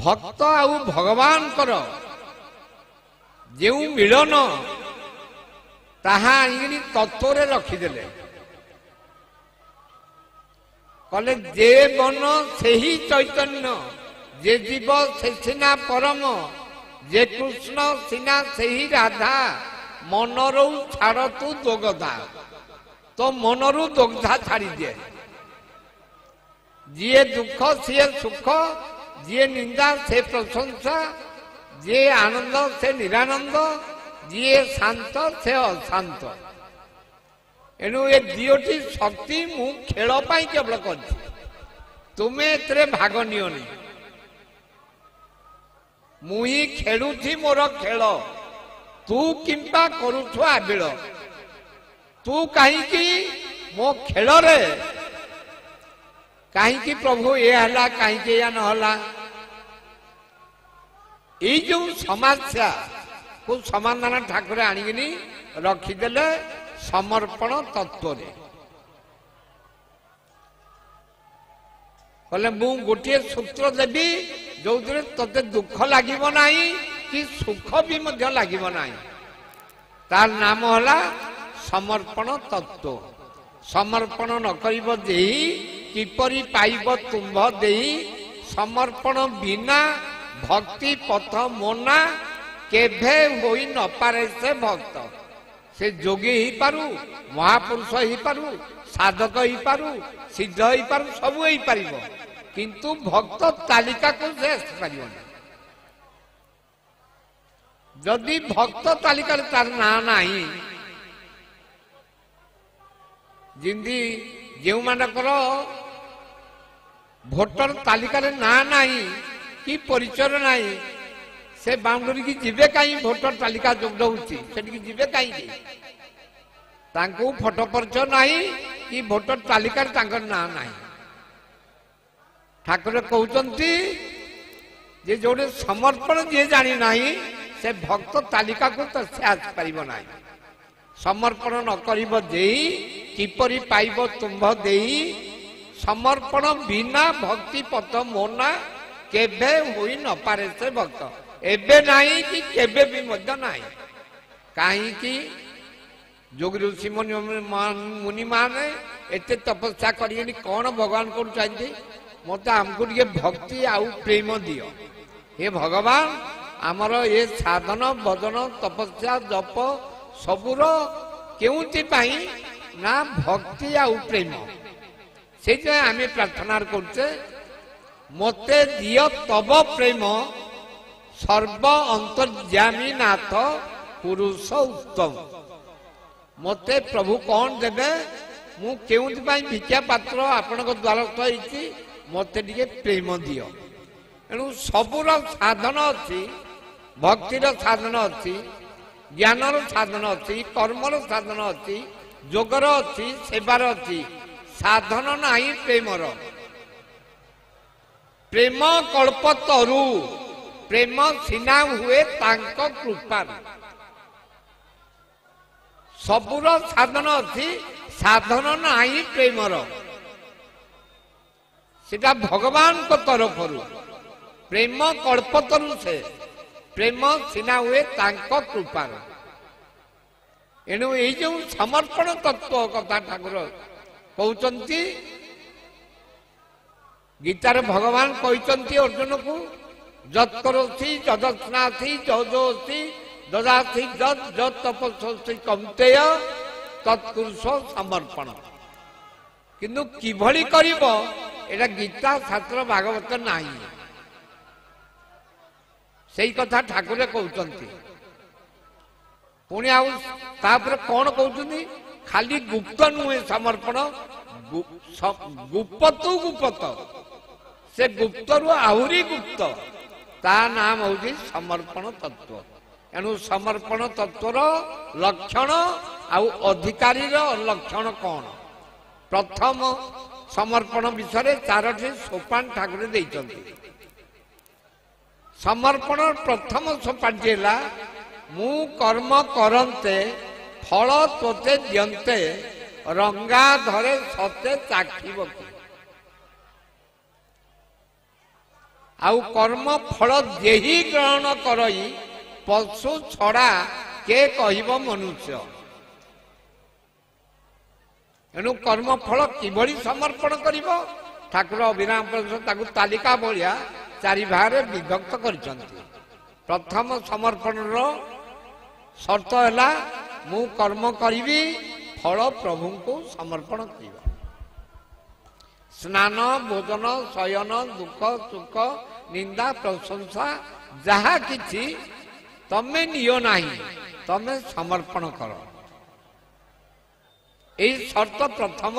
भक्त आउ भगवान कर जो मिलन ताहा तत्व रखिदेले कले जे मन से ही चैतन्य जे जीव से सिना परम जे कृष्ण सिना से ही राधा मनरू छाड़ तू दोगधा तो मनरू दोगधा छाड़ी दिए जी दुख सी सुख जी निंदा से प्रशंसा जी आनंद से निरानंद जी शांत से अशांत एणु ये दियोटी शक्ति मु खेल केवल कर तुम्हें एते भाग नियोनी मुही खेलुथी मोर खेल तू किंपा करुछु आबिल तू कहीं मो खेल रे कहीं प्रभु ये हला कहीं या नहला ये जो समस्या को समाधान ठाकुर आनिकिनी रखिदेले समर्पण तत्व कहले मु गोटे सूत्र देवी जो ते दुख लगे ना कि सुख भी लगे ना तार नाम है समर्पण तत्व समर्पण न करिब देई किपरि पाइब तुम्भ देई समर्पण बिना भक्ति पथ मोना केभे होई न पारे से भक्त से जोगी ही पारू महापुरुष ही पारू साधक ही पारू सिद्ध ही पारू सब ही पारिबो किंतु भक्त तालिका को से पारिबो जदि भक्त तालिका तार ना नाही जिंदी जो मानकर भोटर तालिका ना नाही कि परिचय नाही से बाउंडरी की जीवे कहीं भोटर तालिका जोग होती जीवे कहीं फोटो परिचय नहीं कि भोटर तालिका ना नहीं ठाकुर कहते जे जोड़े समर्पण जी जानी नहीं से भक्त तालिका को तो से आसपार ना समर्पण न करिब देई किपरि पाइब तुम्भ देई समर्पण बिना भक्ति पथ मोना केभे होई न पारे से भक्त एबे नहीं कि केबे भी मध्य नहीं कहीं जोग ऋषि मुनि माने एते तपस्या करी कौन भगवान को चाहते मत आमको टे भक्ति आउ प्रेम दियो हे भगवान आमर ये साधन भजन तपस्या जप सबुर केउति पाई ना भक्ति आउ प्रेम से आम प्रार्थना करते मते दियो तब प्रेम सर्व अंतर्यामी नाथ पुरुष उत्तम मते प्रभु कौन देवे मु केउंपाई भिक्षा पात्र आपण द्वारस्थ होती मते टिके प्रेम दियो एणु सबुर साधन अच्छी भक्तिर साधन अच्छी ज्ञानर साधन अच्छी कर्मर साधन अच्छी जोगर अच्छी सेवार अच्छी साधन नहीं प्रेमर प्रेम कल्पतरु प्रेम सिना हुए तांको कृपा सबुर साधन अच्छी साधन नहीं प्रेमर सेटा भगवान को तरफ प्रेम कल्पतरु से प्रेम सिना हुए तांको कृपा एणु ये जो समर्पण तत्व कथा ठाकुर कहते गीतार भगवान कहते अर्जुन को जत्करोसी जदस्नाथी जजोसी ददासी जत जत तपस्वी कौंतेय तत्पुरुष समर्पण किंतु किभली करिब एटा गीता शास्त्र भागवत नाही से कथा ठाकुर कहते पुणी आउपर कौन कहते खाली गुप्त नुहे समर्पण गुप्तु गुप्त से गुप्त रु आहुरी गुप्त ता नाम हूँ समर्पण तत्व एणु समर्पण तत्वर लक्षण आउ अधिकारी लक्षण कौन प्रथम समर्पण विषय चारोटी सोपान ठाकुर देइचंती समर्पण प्रथम सोपानटी है मु कर्म करते फल तोते दियंते रंगा धरे सते चाखिब आउ कर्म फल जेही ग्रहण करई पशु छड़ा के कहिब मनुष्य। एणु कर्म फल किभଳି समर्पण करिब ठाकुर अभिराम प्रसाद तालिका भलिया चारि भागरे विभक्त करिसंती। प्रथम समर्पण शर्त है मु कर्म करी फल प्रभु को समर्पण कर। स्नान भोजन शयन दुख सुख निंदा प्रशंसा जहा किछि तमे नियो नाही तमे समर्पण कर। यही शर्त प्रथम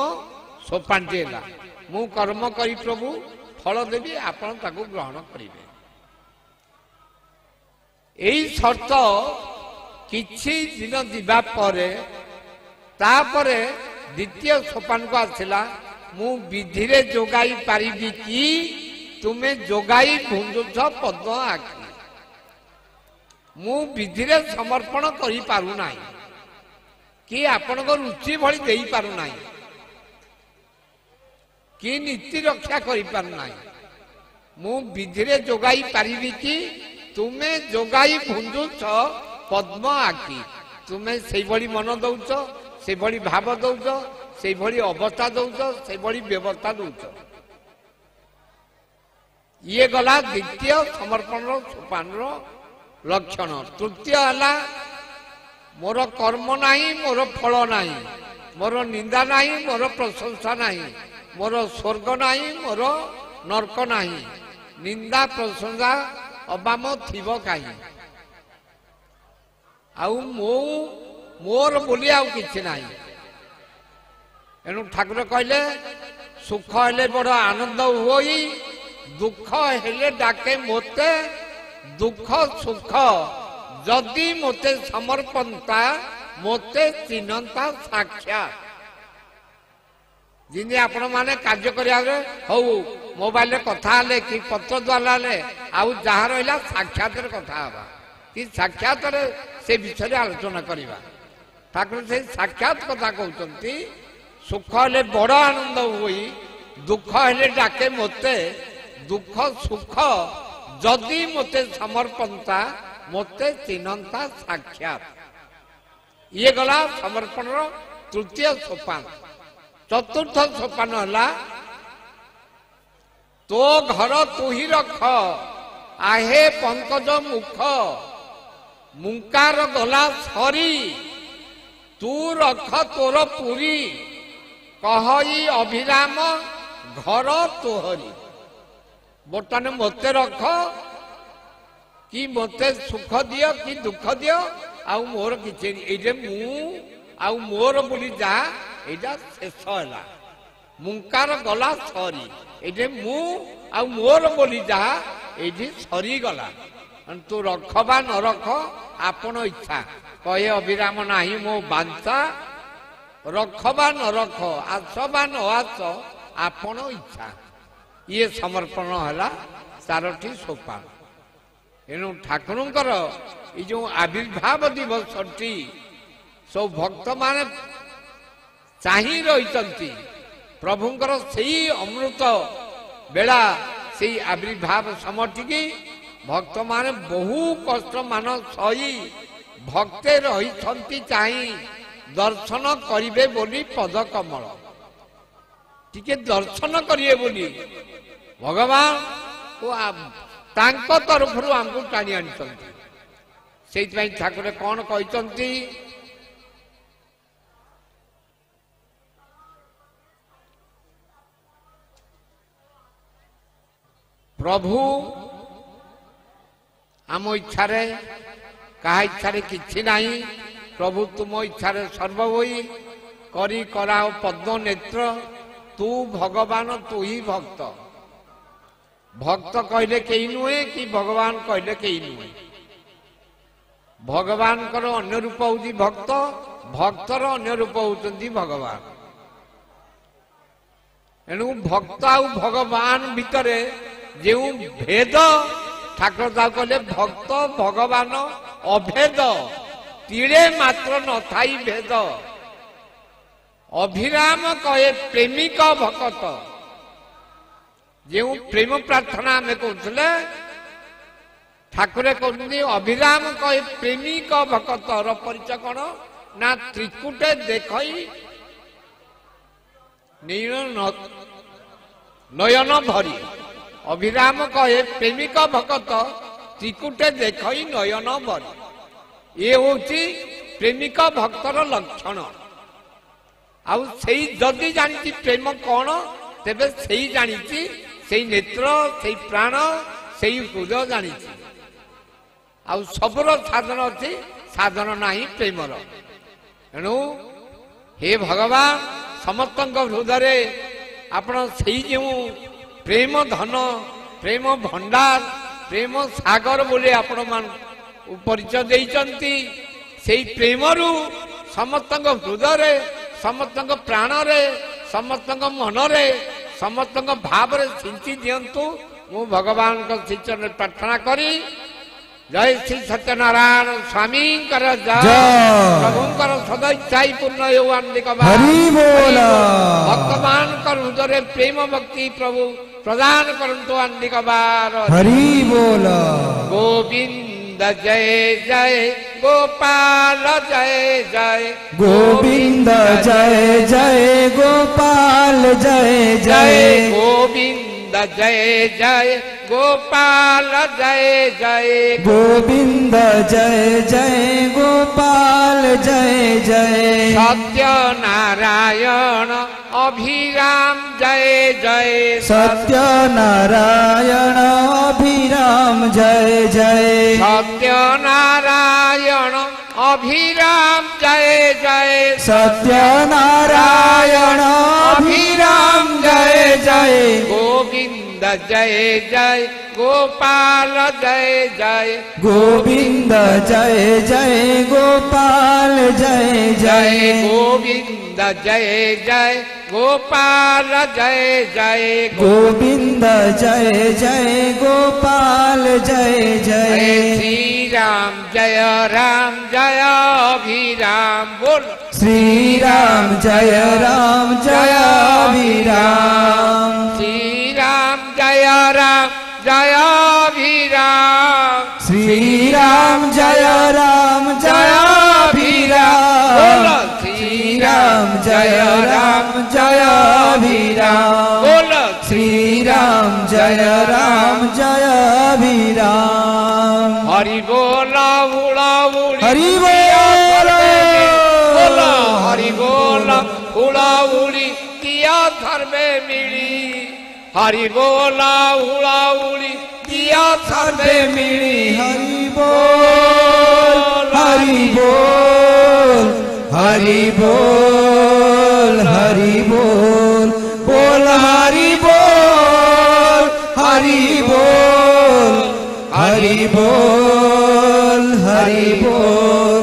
सोपानटी है मु कर्म करी प्रभु फल देवी आपण ताकू ग्रहण करेंगे। यही शर्त किछि दिन दिबा परे तापरे द्वितीय सोपान को आसला मु विधि रे जोगाई पारिबी कि तुमे जोगाई भुंजुछ पद्म आखि। मु विधि रे समर्पण करि पारु नाही कि आपण को रुचि भली देई पारु नाही कि नीति रक्षा करि पारु नाही। मु विधि रे जोगाई पारिबी कि तुमे जोगाई भुंजुछ पद्म आखि। तुमे से भली मन दौच से भली भाव दौच से भली अवस्था दौच से भली व्यवस्था दौच। ये गला द्वितीय समर्पण सोपान लक्षण। तृतीय है मोर कर्म नाही मोर फल नाही मोर निंदा नाही मोर प्रशंसा नाही मोर स्वर्ग नाही मोर नरक नाही निंदा प्रशंसा अबाम थिब कहीं आउ मोर बोली आउ किछि नाही। एणु ठाकुर कहले सुख हेले बड़ आनंद होई दुख हेले डाके मोते दुख सुख जदि मोते समर्पणता मोते चिन्हता साक्षात। जिंदे आपण माने कार्य करिया हौ मोबाइल कथा ले कि पत्र द्वारा आउ जहा रहिला साक्षात कथा हवा कि साक्षात से विषय आलोचना करवा। ठाकुर से साक्षात कथा कहते सुख हेले बड़ आनंद होई दुख हेले डाके मोते दुख सुख जदि मोते समर्पणता मोते चिन्हता साक्षात। ये गला समर्पण तृतीय सोपान। चतुर्थ सोपान है तो घर तु ही रख आहे पंकज मुख मुंकार गला सरी तू रख तोर पुरी कहई अभिराम घर तोहरी। बर्तमान मते रख कि मते सुख दियो कि दुख दियो आउ मोर किछि एजे मु आउ मोर बोली जा एजा शेष है मुंकार गला सरी एजे मु आउ मोर बोली जा एजी सरी गला। तू रख बा न रख आपण इच्छा कहे अभिराम नाही मो बांचा रख बा न रख आस बा न आस आपण इच्छा। ये समर्पण है चारोटी सोपान। एणु ठाकुरंकर ये जो आविर्भाव दिवस सब भक्त माने चाही रही प्रभुंकर से अमृत बेला से आविर्भाव समटिकी भक्त माने बहु कष्ट मान सही भक्ते रही चाही दर्शन करिवे बोली पद कमल टिके दर्शन करिए बोली भगवान को तांको तरफ आमको टाणी आनी से ठाकुर कौन कहते प्रभु आम इच्छा क्या इच्छा किछि नहीं प्रभु तुम इच्छा सर्व होई करी कराओ पद्म नेत्र तू भगवान तू ही भक्त। भक्त कहले कई नुहे कि भगवान कहले कई नुहे। भगवान कर अन्य रूप होती भक्त भक्तर अन्य रूप होती भगवान। एणु भक्त आउ भगवान भितर जो भेद ठाकुर कहले भक्त भगवान अभेद तीड़े मात्र न थाई भेद। अभिराम कहे प्रेमिक भक्त जो प्रेम प्रार्थना आम कहते ठाकुर कहते अभिराम कहे प्रेमिक भक्तर परिचय कौन ना त्रिकुटे देख नयन भरी अभिराम कहे प्रेमिक भक्त त्रिकुटे देख नयन भरी ये हूँ प्रेमिक भक्तर लक्षण आदि जानी प्रेम कौन तेरे से जानी से नेत्र से प्राण से हृदय जानी सबुर साधन अच्छी साधन ना प्रेमर तेणु हे भगवान समस्त हृदय आपण से जो प्रेम धन प्रेम भंडार प्रेम सागर बोले आपण मान परिचय देइचंती से प्रेमरू समस्त हृदय समस्त प्राण समस्त मन समस्त भाव सिंची दिंतु मु भगवान शिक्षण प्रार्थना करी जय श्री सत्यनारायण स्वामी कर प्रभुंकर सदैच्छाई पूर्ण भक्तमान कर हृदय प्रेम भक्ति प्रभु प्रदान करंतु अंधिक बार हरि बोल गोविंद जय जय गोपाल जय जय गोविंद जय जय गोपाल जय जय गोविंद जय जय गोपाल जय जय गोविंद जय जय गोपाल जय जय सत्यनारायण अभिराम जय जय सत्यनारायण अभिराम जय जय सत्यनारायण अभिराम जय जय सत्यनारायण अभिराम जय जय गोविंद जय जय गोपाल जय जय गोविंद जय जय गोपाल जय जय गोविंद जय जय गोपाल जय जय गोविंद जय जय गोपाल जय जय श्री राम जय अभिराम बोल श्री राम जय अभिराम श्री राम जय अभिराम श्री राम जय अभिराम श्री राम जय अभिराम बोल श्री राम जय अभिराम हरि बोल उड़ा हरि बोल हरि बोल उड़ा उड़ी किया धर्मे मिली हरि बोल उड़ा उड़ी किया धर्मे मिली हरि बोल हरि बोल हरि बोल हरि बोल बोल हरि बोल हरि बोल हरि बोल हरि बोल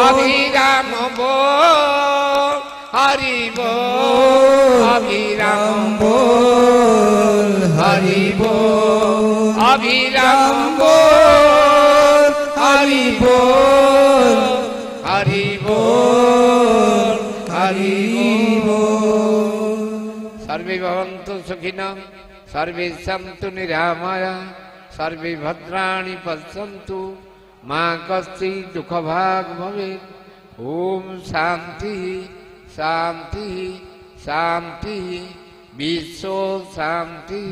अभिराम बोल हरि बोल अभिराम बोल हरि बोल अभिराम बोल हरि बोल हरि बोल हरि बोल सर्वे भवन्तु सुखिनः सर्वे सन्तु निरामया सर्वे भद्राणि पश्यन्तु मा कश्चित् दुःखभाग् भवेत् ओम शांति शांति शांति विश्व शांति।